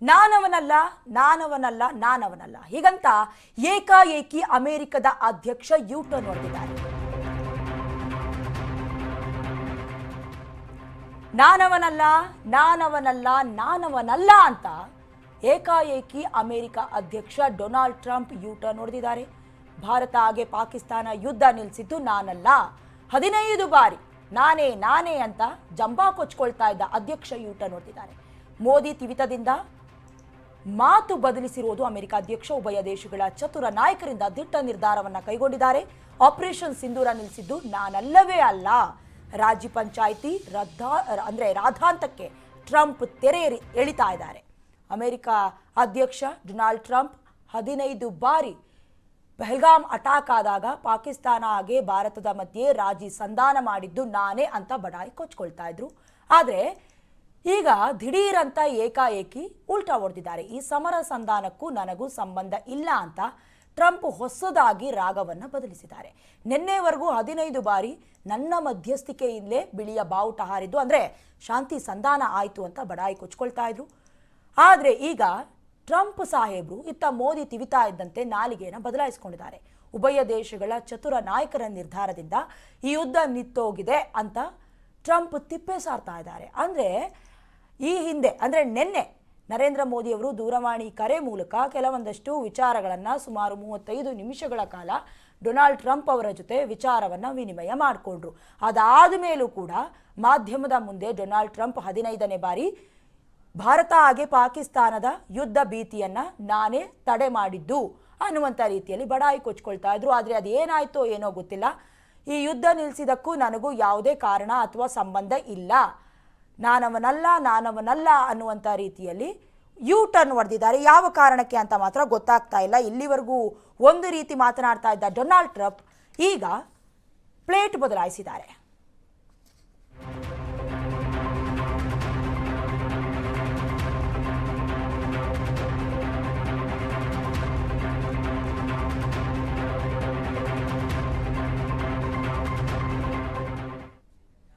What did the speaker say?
ನಾನವನಲ್ಲ ನಾನವನಲ್ಲ ನಾನವನಲ್ಲ ಹೀಗಂತ ಏಕಾಏಕಿ ಅಮೆರಿಕದ ಅಧ್ಯಕ್ಷ ಯೂಟರ್ನ್ ಹೊಡೆದಿದ್ದಾರೆ. ನಾನವನಲ್ಲ ನಾನವನಲ್ಲ ನಾನವನಲ್ಲ ಅಂತ ಏಕಾಏಕಿ ಅಮೆರಿಕ ಅಧ್ಯಕ್ಷ ಡೊನಾಲ್ಡ್ ಟ್ರಂಪ್ ಯೂಟರ್ನ್ ಹೊಡೆದಿದ್ದಾರೆ. ಭಾರತ ಹಾಗೆ ಪಾಕಿಸ್ತಾನ ಯುದ್ಧ ನಿಲ್ಲಿಸಿದ್ದು ನಾನಲ್ಲ, 15 ಬಾರಿ ನಾನೇ ನಾನೇ ಅಂತ ಜಂಬಾ ಕೊಚ್ಕೊಳ್ತಾ ಇದ್ದ ಅಧ್ಯಕ್ಷ ಯೂಟರ್ನ್ ಹೊಡೆದಿದ್ದಾರೆ. ಮೋದಿ ತಿವಿತದಿಂದ ಮಾತು ಬದಲಿಸಿರುವುದು ಅಮೆರಿಕ ಅಧ್ಯಕ್ಷ ಉಭಯ ದೇಶಗಳ ಚತುರ ನಾಯಕರಿಂದ ದಿಟ್ಟ ನಿರ್ಧಾರವನ್ನು ಕೈಗೊಂಡಿದ್ದಾರೆ. ಆಪರೇಷನ್ ಸಿಂಧೂರ ನಿಲ್ಲಿಸಿದ್ದು ನಾನಲ್ಲವೇ ಅಲ್ಲ, ರಾಜ್ಯ ಪಂಚಾಯಿತಿ ರಾಧಾಂತಕ್ಕೆ ಟ್ರಂಪ್ ತೆರೆ ಎಳಿತಾ ಇದ್ದಾರೆ. ಅಮೆರಿಕ ಅಧ್ಯಕ್ಷ ಡೊನಾಲ್ಡ್ ಟ್ರಂಪ್ 15 ಬಾರಿ ಪಹಲ್ಗಾಮ್ ಅಟ್ಯಾಕ್ ಆದಾಗ ಪಾಕಿಸ್ತಾನ ಹಾಗೆ ಭಾರತದ ಮಧ್ಯೆ ರಾಜಿ ಸಂಧಾನ ಮಾಡಿದ್ದು ನಾನೇ ಅಂತ ಬಡಾಯಿ ಕೊಚ್ಕೊಳ್ತಾ ಇದ್ರು. ಆದರೆ ಈಗ ದಿಢೀರಂತ ಏಕಾಏಕಿ ಉಲ್ಟಾ ಹೊಡೆದಿದ್ದಾರೆ. ಈ ಸಮರ ಸಂಧಾನಕ್ಕೂ ನನಗೂ ಸಂಬಂಧ ಇಲ್ಲ ಅಂತ ಟ್ರಂಪ್ ಹೊಸದಾಗಿ ರಾಗವನ್ನು ಬದಲಿಸಿದ್ದಾರೆ. ನಿನ್ನೆವರೆಗೂ 15 ಬಾರಿ ನನ್ನ ಮಧ್ಯಸ್ಥಿಕೆಯಿಂದಲೇ ಬಿಳಿಯ ಬಾವುಟ ಹಾರಿದ್ದು, ಅಂದರೆ ಶಾಂತಿ ಸಂಧಾನ ಆಯಿತು ಅಂತ ಬಡಾಯಿ ಕೊಚ್ಕೊಳ್ತಾ ಇದ್ರು. ಆದರೆ ಈಗ ಟ್ರಂಪ್ ಸಾಹೇಬರು ಇತ್ತ ಮೋದಿ ತಿವಿತಾ ಇದ್ದಂತೆ ನಾಲಿಗೆಯನ್ನು ಬದಲಾಯಿಸಿಕೊಂಡಿದ್ದಾರೆ. ಉಭಯ ದೇಶಗಳ ಚತುರ ನಾಯಕರ ನಿರ್ಧಾರದಿಂದ ಈ ಯುದ್ಧ ನಿಂತೋಗಿದೆ ಅಂತ ಟ್ರಂಪ್ ತಿಪ್ಪೆ ಸಾರ್ತಾ ಇದ್ದಾರೆ. ಅಂದರೆ ಈ ಹಿಂದೆ ನಿನ್ನೆ ನರೇಂದ್ರ ಮೋದಿಯವರು ದೂರವಾಣಿ ಕರೆ ಮೂಲಕ ಕೆಲವೊಂದಷ್ಟು ವಿಚಾರಗಳನ್ನು ಸುಮಾರು 35 ನಿಮಿಷಗಳ ಕಾಲ ಡೊನಾಲ್ಡ್ ಟ್ರಂಪ್ ಅವರ ಜೊತೆ ವಿಚಾರವನ್ನು ವಿನಿಮಯ ಮಾಡಿಕೊಂಡ್ರು. ಅದಾದ ಮೇಲೂ ಕೂಡ ಮಾಧ್ಯಮದ ಮುಂದೆ ಡೊನಾಲ್ಡ್ ಟ್ರಂಪ್ 15ನೇ ಬಾರಿ ಭಾರತ ಹಾಗೆ ಪಾಕಿಸ್ತಾನದ ಯುದ್ಧ ಭೀತಿಯನ್ನು ನಾನೇ ತಡೆ ಮಾಡಿದ್ದು ಅನ್ನುವಂಥ ರೀತಿಯಲ್ಲಿ ಬಡಾಯಿ ಕೊಚ್ಕೊಳ್ತಾ ಇದ್ರು. ಆದರೆ ಅದೇನಾಯ್ತೋ ಏನೋ ಗೊತ್ತಿಲ್ಲ, ಈ ಯುದ್ಧ ನಿಲ್ಲಿಸಿದಕ್ಕೂ ನನಗೂ ಯಾವುದೇ ಕಾರಣ ಅಥವಾ ಸಂಬಂಧ ಇಲ್ಲ, ನಾನವನಲ್ಲ ಅನ್ನುವಂಥ ರೀತಿಯಲ್ಲಿ ಯೂ ಟರ್ನ್ ಹೊಡೆದಿದ್ದಾರೆ. ಯಾವ ಕಾರಣಕ್ಕೆ ಅಂತ ಮಾತ್ರ ಗೊತ್ತಾಗ್ತಾ ಇಲ್ಲ. ಇಲ್ಲಿವರೆಗೂ ಒಂದು ರೀತಿ ಮಾತನಾಡ್ತಾ ಇದ್ದ ಡೊನಾಲ್ಡ್ ಟ್ರಂಪ್ ಈಗ ಪ್ಲೇಟ್ ಬದಲಾಯಿಸಿದ್ದಾರೆ.